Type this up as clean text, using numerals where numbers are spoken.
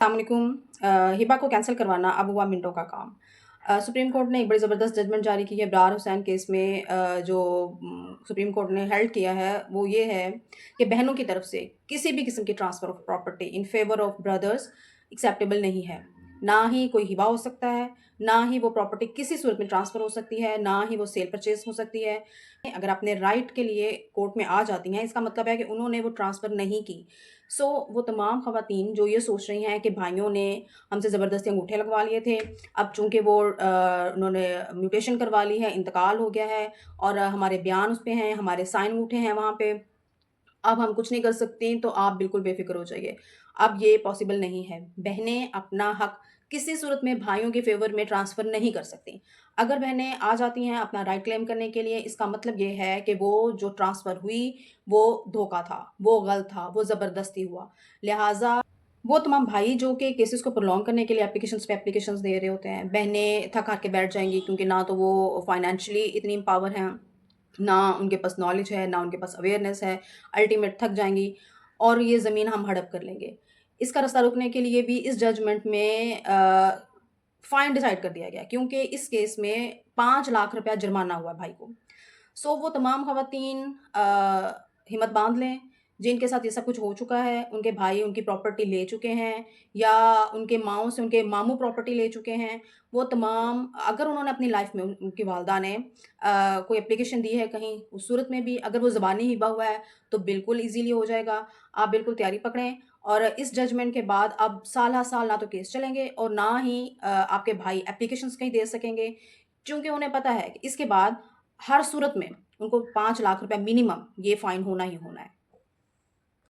अस्सलाम वालेकुम। हिबा को कैंसिल करवाना अब हुआ मिनटों का काम। सुप्रीम कोर्ट ने एक बड़ी ज़बरदस्त जजमेंट जारी की है इब्रार हुसैन केस में। जो सुप्रीम कोर्ट ने हेल्ड किया है वो ये है कि बहनों की तरफ से किसी भी किस्म की transfer of property in favour of brothers acceptable नहीं है। ना ही कोई हिबा हो सकता है, ना ही वो प्रॉपर्टी किसी सूरत में ट्रांसफ़र हो सकती है, ना ही वो सेल परचेज हो सकती है। अगर अपने राइट के लिए कोर्ट में आ जाती हैं, इसका मतलब है कि उन्होंने वो ट्रांसफ़र नहीं की। सो वो तमाम ख़वातीन जो ये सोच रही हैं कि भाइयों ने हमसे ज़बरदस्ती अंगूठे लगवा लिए थे, अब चूँकि वो उन्होंने म्यूटेशन करवा ली है, इंतकाल हो गया है और हमारे बयान उस पे हैं, हमारे साइन अंगूठे हैं वहाँ पे, अब हम कुछ नहीं कर सकती, तो आप बिल्कुल बेफ़िक्र हो जाइए। अब ये पॉसिबल नहीं है। बहनें अपना हक़ किसी सूरत में भाइयों के फ़ेवर में ट्रांसफ़र नहीं कर सकतीं। अगर बहनें आ जाती हैं अपना राइट क्लेम करने के लिए, इसका मतलब ये है कि वो जो ट्रांसफ़र हुई, वो धोखा था, वो गलत था, वो ज़बरदस्ती हुआ। लिहाज़ा वो तमाम भाई जो कि केसेस को प्रोलॉन्ग करने के लिए एप्लीकेशंस पे एप्लीकेशंस दे रहे होते हैं, बहनें थक-हार के बैठ जाएँगी क्योंकि ना तो वो फाइनेंशियली इतनी एम्पावर हैं, ना उनके पास नॉलेज है, ना उनके पास अवेयरनेस है, अल्टीमेट थक जाएँगी और ये ज़मीन हम हड़प कर लेंगे। इसका रास्ता रोकने के लिए भी इस जजमेंट में फ़ाइन डिसाइड कर दिया गया क्योंकि इस केस में 5 लाख रुपया जुर्माना हुआ भाई को। सो वो तमाम ख़वातीन हिम्मत बाँध लें, जिनके साथ ये सब कुछ हो चुका है, उनके भाई उनकी प्रॉपर्टी ले चुके हैं या उनके माँओं से उनके मामू प्रॉपर्टी ले चुके हैं, वो तमाम अगर उन्होंने अपनी लाइफ़ में उनकी वालिदा ने कोई एप्लीकेशन दी है कहीं, उस सूरत में भी अगर वो ज़बानी हिबा हुआ है, तो बिल्कुल ईज़िली हो जाएगा। आप बिल्कुल तैयारी पकड़ें और इस जजमेंट के बाद अब साल-हर-साल ना तो केस चलेंगे और ना ही आपके भाई एप्लीकेशंस कहीं दे सकेंगे, क्योंकि उन्हें पता है कि इसके बाद हर सूरत में उनको 5 लाख रुपए मिनिमम ये फ़ाइन होना ही होना है।